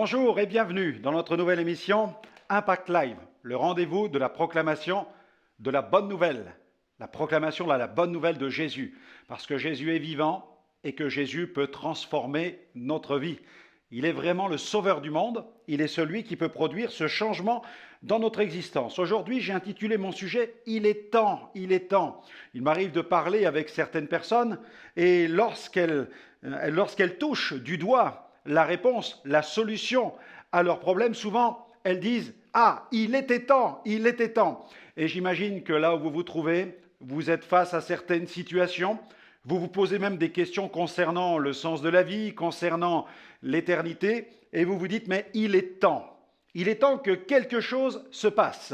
Bonjour et bienvenue dans notre nouvelle émission Impact Live, le rendez-vous de la proclamation de la bonne nouvelle, la proclamation de la bonne nouvelle de Jésus, parce que Jésus est vivant et que Jésus peut transformer notre vie. Il est vraiment le sauveur du monde, il est celui qui peut produire ce changement dans notre existence. Aujourd'hui, j'ai intitulé mon sujet « Il est temps, il est temps ». Il m'arrive de parler avec certaines personnes et lorsqu'elles touchent du doigt la réponse, la solution à leurs problèmes, souvent elles disent « Ah, il était temps, il était temps ». Et j'imagine que là où vous vous trouvez, vous êtes face à certaines situations, vous vous posez même des questions concernant le sens de la vie, concernant l'éternité, et vous vous dites « Mais il est temps que quelque chose se passe,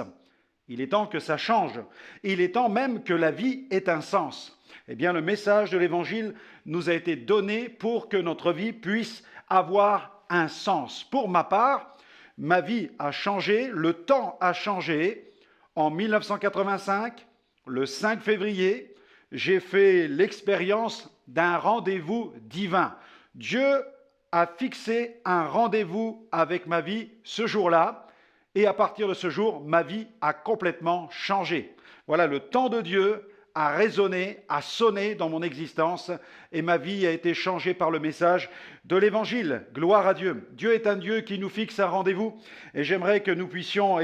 il est temps que ça change, il est temps même que la vie ait un sens ». Eh bien, le message de l'Évangile nous a été donné pour que notre vie puisse avoir un sens. Pour ma part, ma vie a changé, le temps a changé. En 1985, le 5 février, j'ai fait l'expérience d'un rendez-vous divin. Dieu a fixé un rendez-vous avec ma vie ce jour-là, et à partir de ce jour, ma vie a complètement changé. Voilà, le temps de Dieu a résonné, a sonné dans mon existence et ma vie a été changée par le message de l'Évangile. Gloire à Dieu. Dieu est un Dieu qui nous fixe un rendez-vous et j'aimerais que nous puissions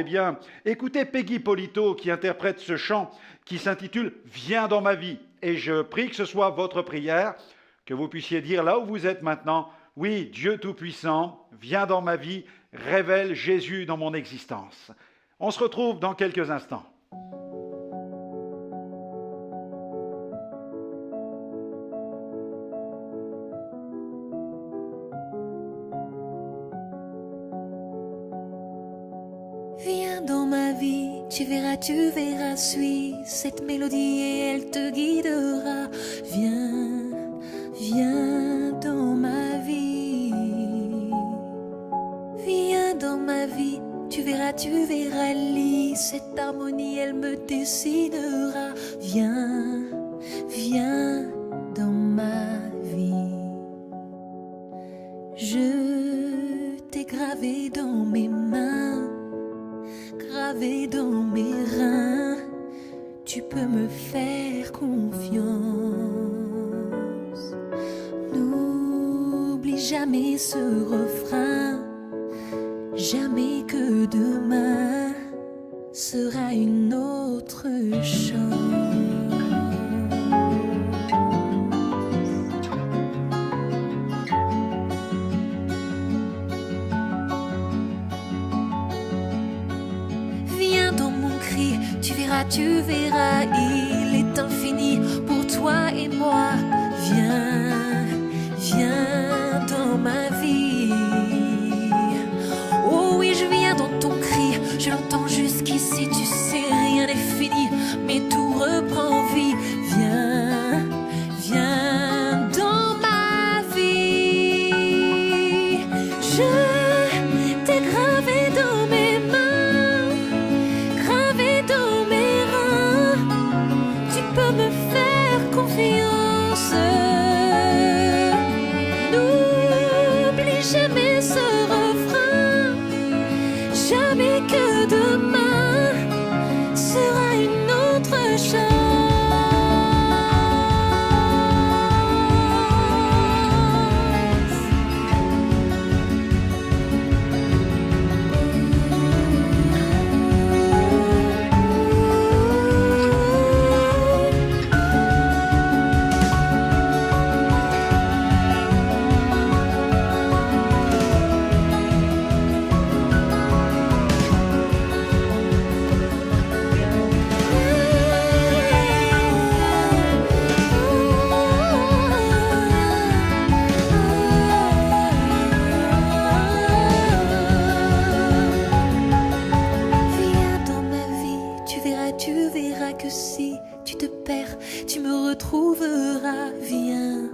écouter Peggy Polito qui interprète ce chant qui s'intitule « Viens dans ma vie ». Et je prie que ce soit votre prière, que vous puissiez dire là où vous êtes maintenant « Oui, Dieu Tout-Puissant, viens dans ma vie, révèle Jésus dans mon existence ». On se retrouve dans quelques instants. Viens dans ma vie, tu verras, suis cette mélodie et elle te guidera. Viens dans ma vie. Viens dans ma vie, tu verras, lis cette harmonie, elle me décidera. Viens dans ma vie. Je t'ai gravé dans mes mains, gravé dans mes reins, tu peux me faire confiance. N'oublie jamais ce refrain, jamais que demain sera une autre chance. Tu verras, il est infini pour toi et moi. Viens dans ma vie. Oh oui, je viens dans ton cri, je l'entends jusqu'ici, tu sais, rien n'est fini, mais tout reprend vie. Viens dans ma vie. Je t'ai gravé dans mes mains, gravé dans mes reins, tu peux me faire confiance. N'oublie jamais ce refrain, jamais que demain sera une autre chance. Que si tu te perds, tu me retrouveras. Viens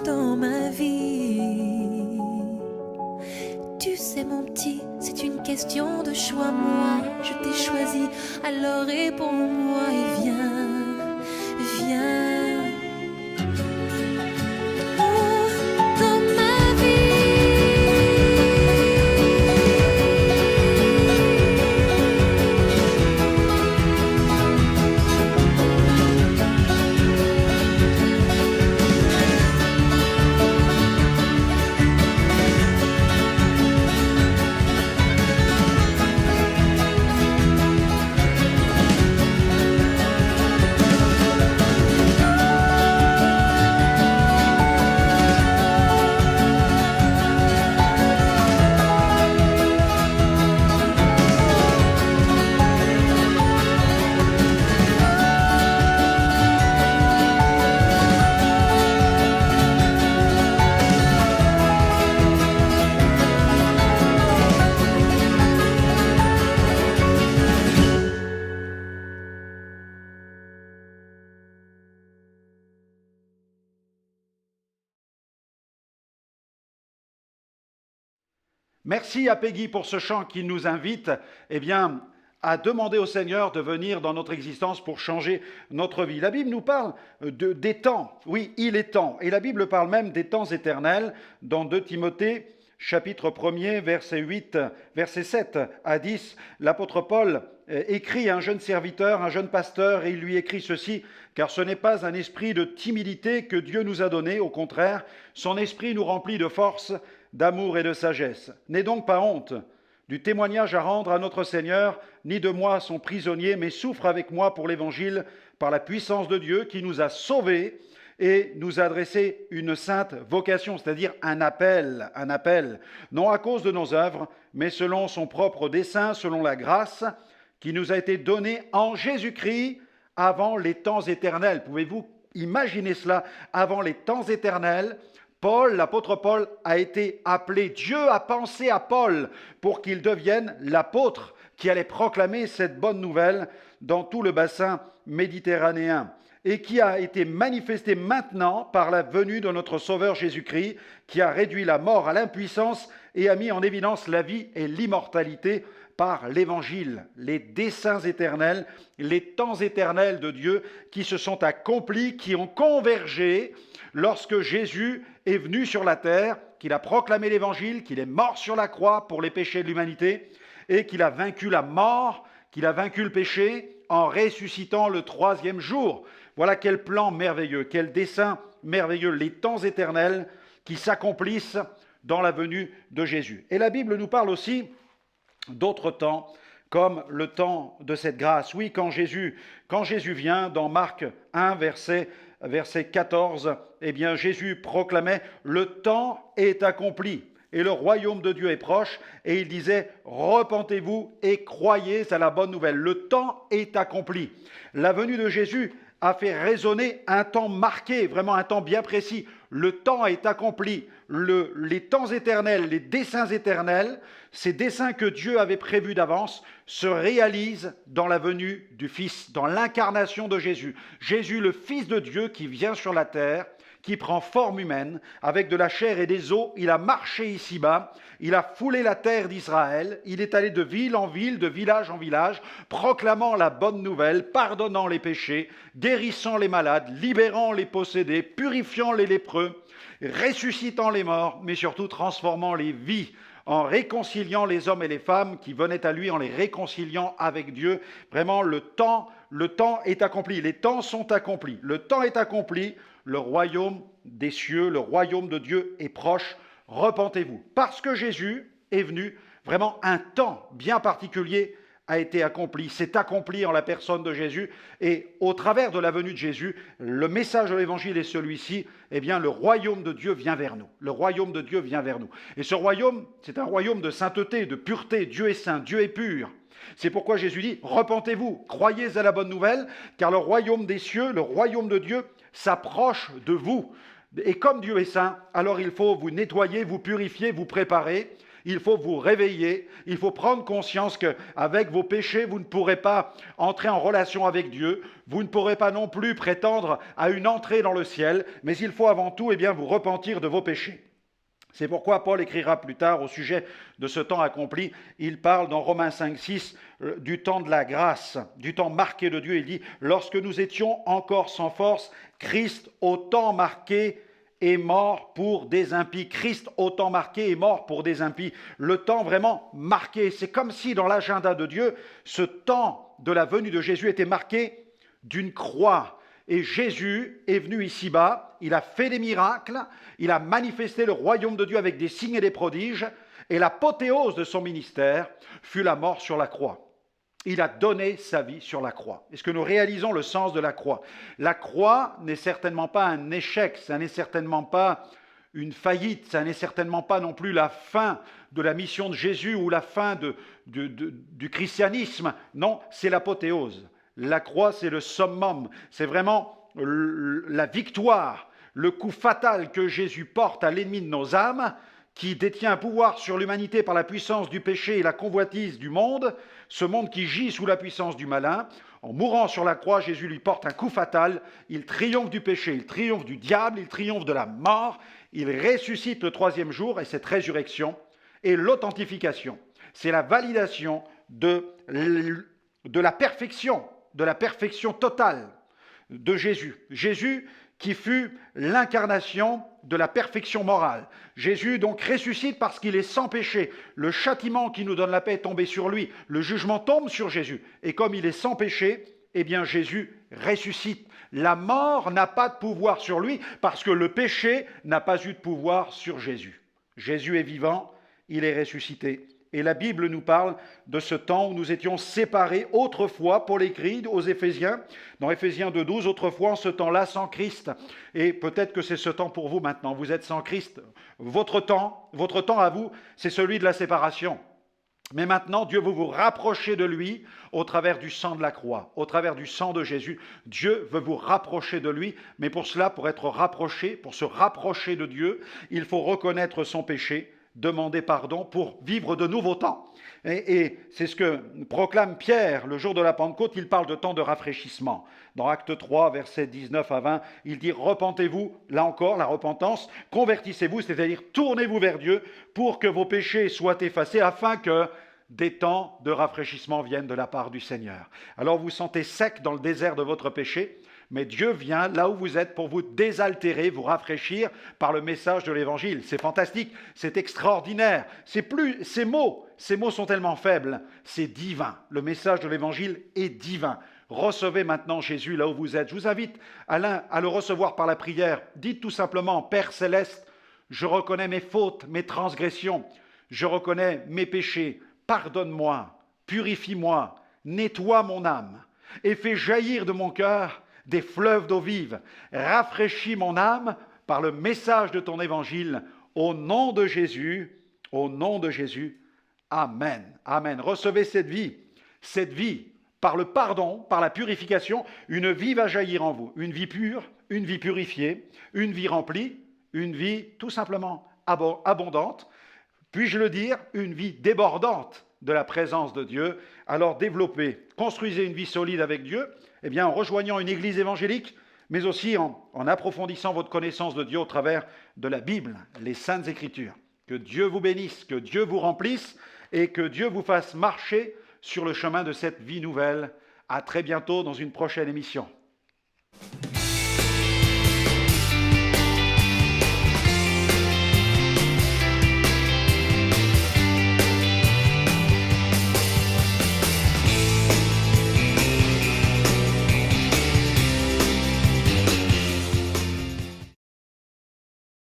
dans ma vie. Tu sais mon petit, c'est une question de choix. Moi, je t'ai choisi, alors réponds-moi et viens. Oh, dans ma vie. Merci à Peggy pour ce chant qui nous invite à demander au Seigneur de venir dans notre existence pour changer notre vie. La Bible nous parle des temps. Oui, il est temps. Et la Bible parle même des temps éternels dans 2 Timothée, chapitre 1er, verset 7 à 10. L'apôtre Paul écrit à un jeune serviteur, un jeune pasteur, et il lui écrit ceci: « Car ce n'est pas un esprit de timidité que Dieu nous a donné, au contraire, son esprit nous remplit de force, d'amour et de sagesse. N'aie donc pas honte du témoignage à rendre à notre Seigneur, ni de moi son prisonnier, mais souffre avec moi pour l'Évangile par la puissance de Dieu qui nous a sauvés et nous a adressé une sainte vocation, c'est-à-dire un appel, non à cause de nos œuvres, mais selon son propre dessein, selon la grâce qui nous a été donnée en Jésus-Christ avant les temps éternels. » Pouvez-vous imaginer cela? Avant les temps éternels, Paul, l'apôtre Paul, a été appelé. Dieu a pensé à Paul pour qu'il devienne l'apôtre qui allait proclamer cette bonne nouvelle dans tout le bassin méditerranéen et qui a été manifesté maintenant par la venue de notre Sauveur Jésus-Christ, qui a réduit la mort à l'impuissance et a mis en évidence la vie et l'immortalité par l'Évangile, les desseins éternels, les temps éternels de Dieu qui se sont accomplis, qui ont convergé lorsque Jésus est venu sur la terre, qu'il a proclamé l'Évangile, qu'il est mort sur la croix pour les péchés de l'humanité et qu'il a vaincu la mort, qu'il a vaincu le péché en ressuscitant le 3e jour. Voilà quel plan merveilleux, quel dessein merveilleux, les temps éternels qui s'accomplissent dans la venue de Jésus. Et la Bible nous parle aussi d'autres temps, comme le temps de cette grâce. Oui, quand Jésus vient, dans Marc 1, verset 14, Jésus proclamait « Le temps est accompli et le royaume de Dieu est proche » et il disait « Repentez-vous et croyez à la bonne nouvelle. Le temps est accompli. » La venue de Jésus a fait résonner un temps marqué, vraiment un temps bien précis. Le temps est accompli. Les temps éternels, les desseins éternels, ces desseins que Dieu avait prévus d'avance, se réalisent dans la venue du Fils, dans l'incarnation de Jésus. Jésus, le Fils de Dieu qui vient sur la terre, qui prend forme humaine, avec de la chair et des os, il a marché ici-bas, il a foulé la terre d'Israël, il est allé de ville en ville, de village en village, proclamant la bonne nouvelle, pardonnant les péchés, guérissant les malades, libérant les possédés, purifiant les lépreux, ressuscitant les morts, mais surtout transformant les vies, en réconciliant les hommes et les femmes qui venaient à lui, en les réconciliant avec Dieu. Vraiment, le temps est accompli, les temps sont accomplis. Le temps est accompli, le royaume des cieux, le royaume de Dieu est proche. Repentez-vous. Parce que Jésus est venu, vraiment un temps bien particulier a été accompli, s'est accompli en la personne de Jésus. Et au travers de la venue de Jésus, le message de l'Évangile est celui-ci, le royaume de Dieu vient vers nous. Le royaume de Dieu vient vers nous. Et ce royaume, c'est un royaume de sainteté, de pureté. Dieu est saint, Dieu est pur. C'est pourquoi Jésus dit, repentez-vous, croyez à la bonne nouvelle, car le royaume des cieux, le royaume de Dieu, s'approche de vous. Et comme Dieu est saint, alors il faut vous nettoyer, vous purifier, vous préparer. Il faut vous réveiller, il faut prendre conscience qu'avec vos péchés, vous ne pourrez pas entrer en relation avec Dieu, vous ne pourrez pas non plus prétendre à une entrée dans le ciel, mais il faut avant tout vous repentir de vos péchés. C'est pourquoi Paul écrira plus tard au sujet de ce temps accompli, il parle dans Romains 5, 6 du temps de la grâce, du temps marqué de Dieu. Il dit « Lorsque nous étions encore sans force, Christ au temps marqué est mort pour des impies. » Christ au temps marqué est mort pour des impies. Le temps vraiment marqué. C'est comme si dans l'agenda de Dieu, ce temps de la venue de Jésus était marqué d'une croix. Et Jésus est venu ici-bas, il a fait des miracles, il a manifesté le royaume de Dieu avec des signes et des prodiges, et l'apothéose de son ministère fut la mort sur la croix. Il a donné sa vie sur la croix. Est-ce que nous réalisons le sens de la croix? La croix n'est certainement pas un échec, ça n'est certainement pas une faillite, ça n'est certainement pas non plus la fin de la mission de Jésus ou la fin du christianisme. Non, c'est l'apothéose. La croix, c'est le summum, c'est vraiment la victoire, le coup fatal que Jésus porte à l'ennemi de nos âmes, qui détient un pouvoir sur l'humanité par la puissance du péché et la convoitise du monde, ce monde qui gît sous la puissance du malin. En mourant sur la croix, Jésus lui porte un coup fatal, il triomphe du péché, il triomphe du diable, il triomphe de la mort, il ressuscite le 3e jour, et cette résurrection Et l'authentification, c'est la validation de la perfection totale de Jésus. Jésus qui fut l'incarnation de la perfection morale. Jésus donc ressuscite parce qu'il est sans péché. Le châtiment qui nous donne la paix est tombé sur lui. Le jugement tombe sur Jésus. Et comme il est sans péché, eh bien Jésus ressuscite. La mort n'a pas de pouvoir sur lui parce que le péché n'a pas eu de pouvoir sur Jésus. Jésus est vivant, il est ressuscité. Et la Bible nous parle de ce temps où nous étions séparés autrefois, Paul écrit aux Éphésiens, dans Éphésiens 2,12, autrefois en ce temps-là sans Christ. Et peut-être que c'est ce temps pour vous maintenant, vous êtes sans Christ. Votre temps à vous, c'est celui de la séparation. Mais maintenant, Dieu veut vous rapprocher de lui au travers du sang de la croix, au travers du sang de Jésus. Dieu veut vous rapprocher de lui, mais pour cela, pour être rapproché, pour se rapprocher de Dieu, il faut reconnaître son péché, demander pardon pour vivre de nouveaux temps. Et c'est ce que proclame Pierre le jour de la Pentecôte, il parle de temps de rafraîchissement. Dans Acte 3, versets 19 à 20, il dit « Repentez-vous », là encore, la repentance, « convertissez-vous », c'est-à-dire tournez-vous vers Dieu pour que vos péchés soient effacés afin que des temps de rafraîchissement viennent de la part du Seigneur. Alors vous sentez sec dans le désert de votre péché, mais Dieu vient là où vous êtes pour vous désaltérer, vous rafraîchir par le message de l'Évangile. C'est fantastique, c'est extraordinaire. Ces mots sont tellement faibles, c'est divin. Le message de l'Évangile est divin. Recevez maintenant Jésus là où vous êtes. Je vous invite à le recevoir par la prière. Dites tout simplement, Père céleste, je reconnais mes fautes, mes transgressions. Je reconnais mes péchés. Pardonne-moi, purifie-moi, nettoie mon âme et fais jaillir de mon cœur des fleuves d'eau vive. Rafraîchis mon âme par le message de ton évangile. Au nom de Jésus, Amen. Amen. Recevez cette vie par le pardon, par la purification, une vie va jaillir en vous. Une vie pure, une vie purifiée, une vie remplie, une vie tout simplement abondante. Puis-je le dire, une vie débordante de la présence de Dieu. Alors développez, construisez une vie solide avec Dieu, en rejoignant une église évangélique, mais aussi en approfondissant votre connaissance de Dieu au travers de la Bible, les Saintes Écritures. Que Dieu vous bénisse, que Dieu vous remplisse et que Dieu vous fasse marcher sur le chemin de cette vie nouvelle. À très bientôt dans une prochaine émission.